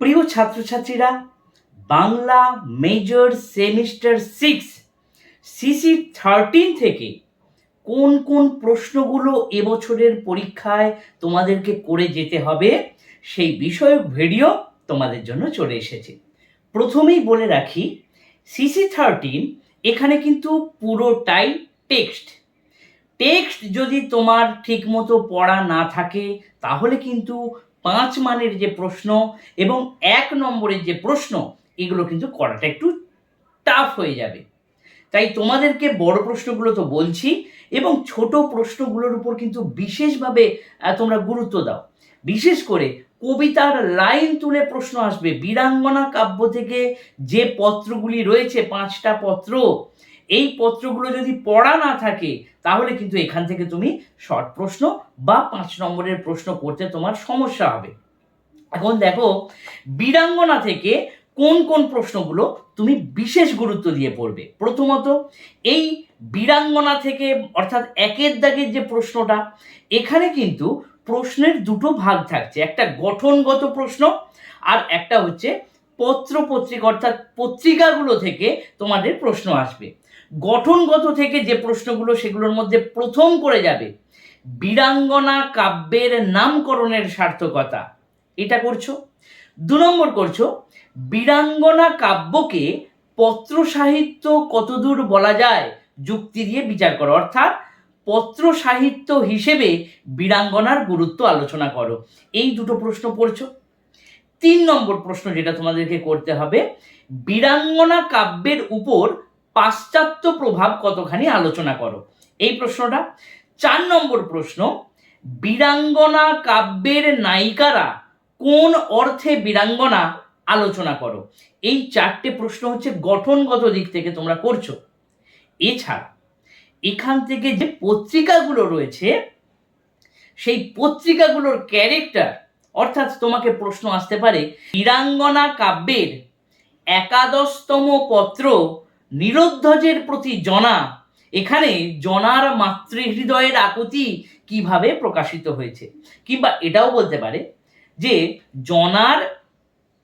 প্রিয় ছাত্রছাত্রীরা, Bangla major semester 6 CC 13 থেকে কোন কোন প্রশ্নগুলো এবছরের পরীক্ষায় তোমাদেরকে করে যেতে হবে সেই বিষয়ক ভিডিও তোমাদের জন্য চলে এসেছে। প্রথমেই বলে রাখি, সিসি 13 এখানে কিন্তু পুরোটাই টেক্সট। টেক্সট যদি তোমার ঠিকমতো পড়া না থাকে তাহলে কিন্তু 5 মানের যে প্রশ্ন এবং 1 নম্বরের যে প্রশ্ন এগুলো কিন্তু করাটা একটু টাফ হয়ে যাবে। তাই তোমাদেরকে বড় প্রশ্নগুলো তো বলছি, এবং ছোট প্রশ্নগুলোর উপর কিন্তু বিশেষভাবে তোমরা গুরুত্ব দাও। বিশেষ করে কবিতার লাইন তুলে প্রশ্ন আসবে। বীরাঙ্গনা কাব্য থেকে যে পত্রগুলি রয়েছে, 5টা পত্র, এই পত্রগুলো যদি পড়া না থাকে তাহলে কিন্তু এখান থেকে তুমি শর্ট প্রশ্ন বা 5 নম্বরের প্রশ্ন করতে তোমার সমস্যা হবে। এখন দেখো, বীরাঙ্গনা থেকে কোন কোন প্রশ্নগুলো তুমি বিশেষ গুরুত্ব দিয়ে পড়বে। প্রথমত, এই বীরাঙ্গনা থেকে অর্থাৎ 1-এর দাগের যে প্রশ্নটা, এখানে কিন্তু প্রশ্নের দুটো ভাগ থাকছে, একটা গঠনগত প্রশ্ন আর একটা হচ্ছে পত্র পত্রিকা অর্থাৎ পত্রিকাগুলো থেকে তোমাদের প্রশ্ন আসবে। গঠনগত থেকে যে প্রশ্নগুলো, সেগুলোর মধ্যে প্রথম করে যাবে বীরাঙ্গনা কাব্যের নামকরণের সার্থকতা, এটা করছো। 2 নম্বর করছো বীরাঙ্গনা কাব্যকে পত্র সাহিত্য কতদূর বলা যায় যুক্তি দিয়ে বিচার করো, অর্থাৎ পত্র সাহিত্য হিসেবে বীরাঙ্গনার গুরুত্ব আলোচনা করো। এই দুটো প্রশ্ন পড়ছো। 3 নম্বর প্রশ্ন যেটা তোমাদেরকে করতে হবে, বীরাঙ্গনা কাব্যের উপর পাশ্চাত্য প্রভাব কতখানি আলোচনা করো, এই প্রশ্নটা। 4 নম্বর প্রশ্ন, বীরাঙ্গনা কাব্যের নায়িকারা কোন অর্থে বীরাঙ্গনা আলোচনা করো। এই 4টে প্রশ্ন হচ্ছে গঠনগত দিক থেকে তোমরা করছো। এছাড়া এখান থেকে যে পত্রিকাগুলো রয়েছে, সেই পত্রিকাগুলোর ক্যারেক্টার, অর্থাৎ তোমাকে প্রশ্ন আসতে পারে বীরাঙ্গনা কাব্যের 11তম পত্র নীরোধ্বজের প্রতি জনা, এখানে জনার মাতৃহৃদয়ের আকুতি কিভাবে প্রকাশিত হয়েছে। কিংবা এটাও বলতে পারে যে জনার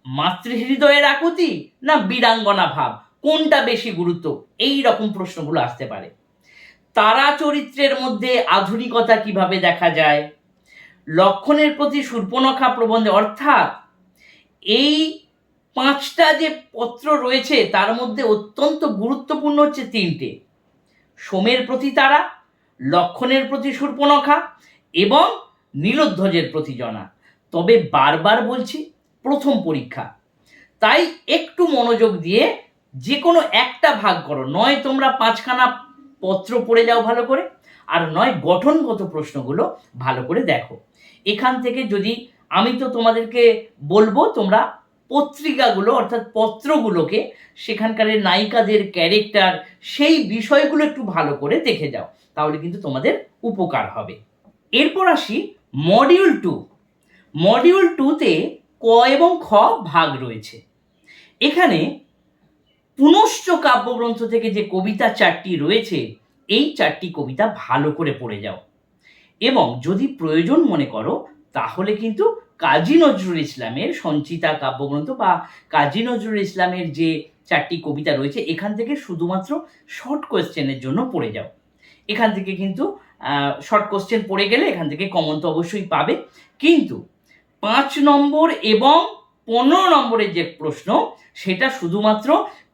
মাতৃহৃদয়ের আকুতি না বীরাঙ্গনা ভাব, কোনটা বেশি গুরুত্ব, এই রকম প্রশ্নগুলো আসতে পারে। তারা চরিত্রের মধ্যে আধুনিকতা কিভাবে দেখা যায়, লক্ষণের প্রতি শূর্পণখা প্রবন্ধে, অর্থাৎ এই 5টা যে পত্র রয়েছে তার মধ্যে অত্যন্ত গুরুত্বপূর্ণ হচ্ছে 3টে, সোমের প্রতি তারা, লক্ষণের প্রতি শূর্পণখা এবং নীলোধ্বজের প্রতি জনা। তবে বারবার বলছি, প্রথম পরীক্ষা, তাই একটু মনোযোগ দিয়ে যে কোনো একটা ভাগ করো। নয় তোমরা 5খানা পত্র পড়ে যাও ভালো করে, আর নয় গঠনগত প্রশ্নগুলো ভালো করে দেখো। এখান থেকে যদি আমি তো তোমাদেরকে বলবো তোমরা পত্রিকাগুলো অর্থাৎ পত্রগুলোকে, সেখানকার নায়িকাদের ক্যারেক্টার, সেই বিষয়গুলো একটু ভালো করে দেখে যাও, তাহলে কিন্তু তোমাদের উপকার হবে। এরপর আসি মডিউল 2। মডিউল 2তে ক এবং খ ভাগ রয়েছে। এখানে পুনশ্চ কাব্যগ্রন্থ থেকে যে কবিতা 4টি রয়েছে, এই 4টি কবিতা ভালো করে পড়ে যাও, এবং যদি প্রয়োজন মনে করো তাহলে কিন্তু কাজী নজরুল ইসলামের সঞ্চিতা কাব্যগ্রন্থ বা কাজী নজরুল ইসলামের যে 4টি কবিতা রয়েছে, এখান থেকে শুধুমাত্র শর্ট কোয়েশ্চেনের জন্য পড়ে যাও। এখান থেকে কিন্তু শর্ট কোশ্চেন পড়ে গেলে এখান থেকে কমন তো অবশ্যই পাবে, কিন্তু 5 নম্বর এবং 15 নম্বরের যে প্রশ্ন, সেটা শুধুমাত্র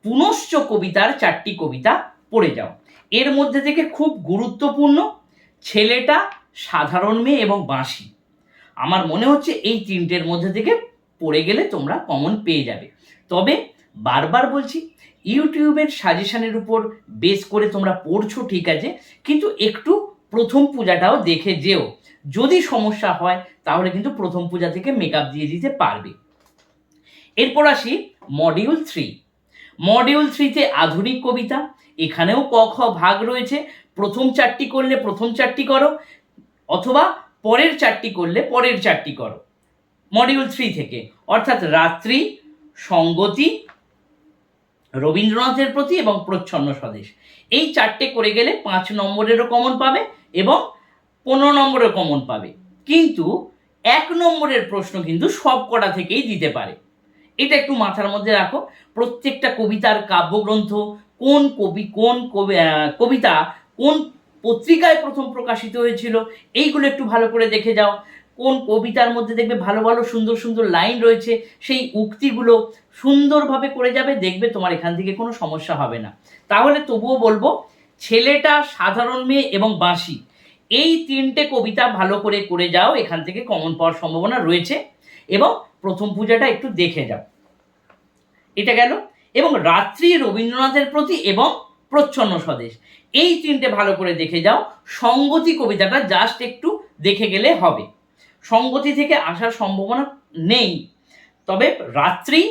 পুনশ্চ কবিতার 4টি কবিতা পড়ে যাও। এর মধ্যে থেকে খুব গুরুত্বপূর্ণ ছেলেটা, সাধারণ মেয়ে এবং বাঁশি। আমার মনে হচ্ছে এই 3টের মধ্যে থেকে পড়ে গেলে তোমরা কমন পেয়ে যাবে। তবে বারবার বলছি, ইউটিউবের সাজেশনের উপর বেস করে তোমরা পড়ছো ঠিক আছে, কিন্তু একটু প্রথম পূজাটাও দেখে যেও। যদি সমস্যা হয় তাহলে কিন্তু প্রথম পূজা থেকে মেকআপ দিয়ে দিতে পারবে। এরপর আসি মডিউল 3। মডিউল 3তে আধুনিক কবিতা, এখানেও ক খ ভাগ রয়েছে। প্রথম 4টি করলে প্রথম 4টি করো, অথবা পরের 4টি করলে পরের 4টি করো মডিউল 3 থেকে, অর্থাৎ রাত্রি, সঙ্গতি, রবীন্দ্রনাথের প্রতি এবং প্রচ্ছন্ন স্বদেশ। এই 4টে করে গেলে 5 নম্বরেরও কমন পাবে এবং 15 নম্বরের কমন পাবে। কিন্তু 1 নম্বরের প্রশ্ন কিন্তু সব কটা থেকেই দিতে পারে। এটা একটু মাথার মধ্যে রাখো। প্রত্যেকটা কবিতার কাব্যগ্রন্থ, কোন কবিতা কোন পত্রিকায় প্রথম প্রকাশিত হয়েছিল, এইগুলো একটু ভালো করে দেখে যাও। কোন কবিতার মধ্যে দেখবে ভালো ভালো সুন্দর সুন্দর লাইন রয়েছে, সেই উক্তিগুলো সুন্দরভাবে করে যাবে, দেখবে তোমার এখান থেকে কোনো সমস্যা হবে না। তাহলে তবুও বলবো, ছেলেটা, সাধারণ মেয়ে এবং বাঁশি, এই তিনটে কবিতা ভালো করে করে যাও, এখান থেকে কমন পাওয়ার সম্ভাবনা রয়েছে। এবং প্রথম পূজাটা একটু দেখে যাও। এটা গেল। এবং রাত্রি রবীন্দ্রনাথের প্রতি এবং প্রচ্ছন্ন স্বদেশ, এই তিনটে ভালো করে দেখে যাও। সঙ্গতি কবিতাটা জাস্ট একটু দেখে গেলে হবে, সঙ্গতি থেকে আসার সম্ভাবনা নেই। তবে রাত্রি,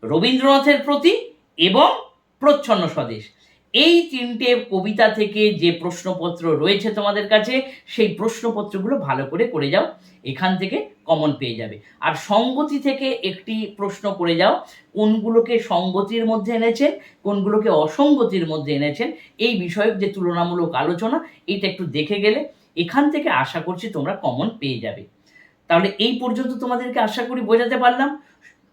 রবীন্দ্রনাথের প্রতি এবং প্রচ্ছন্ন স্বদেশ, এই তিনটে কবিতা থেকে যে প্রশ্নপত্র রয়েছে তোমাদের কাছে, সেই প্রশ্নপত্রগুলো ভালো করে করে যাও, এখান থেকে কমন পেয়ে যাবে। আর সঙ্গতি থেকে একটি প্রশ্ন করে যাও, কোনগুলোকে সঙ্গতির মধ্যে এনেছেন, কোনগুলোকে অসঙ্গতির মধ্যে এনেছেন, এই বিষয়ক যে তুলনামূলক আলোচনা, এইটা একটু দেখে গেলে এখান থেকে আশা করছি তোমরা কমন পেয়ে যাবে। তাহলে এই পর্যন্ত তোমাদেরকে আশা করি বোঝাতে পারলাম।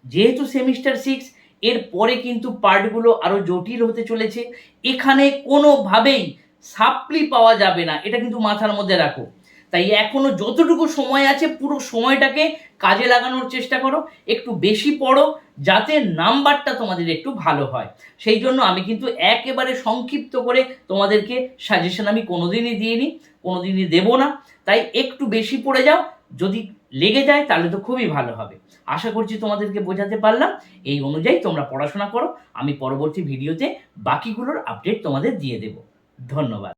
যেহেতু সেমিস্টার 6, এর পরে কিন্তু পার্টগুলো আরও জটিল হতে চলেছে। এখানে কোনোভাবেই সাপ্লি পাওয়া যাবে না, এটা কিন্তু মাথার মধ্যে রাখো। তাই এখনো যতটুকু সময় আছে পুরো সময়টাকে কাজে লাগানোর চেষ্টা করো, একটু বেশি পড়ো, যাতে নাম্বারটা তোমাদের একটু ভালো হয়। সেই জন্য আমি কিন্তু একেবারে সংক্ষিপ্ত করে তোমাদেরকে সাজেশন আমি কোনোদিনই দিইনি, কোনোদিনই দেবো না। তাই একটু বেশি পড়ে যাও, যদি লেগে যায় তাহলে তো খুবই ভালো হবে। আশা করছি তোমাদেরকে বোঝাতে পারলাম। এই অনুযায়ী তোমরা পড়াশোনা করো, আমি পরবর্তী ভিডিওতে বাকিগুলোর আপডেট তোমাদের দিয়ে দেব। ধন্যবাদ।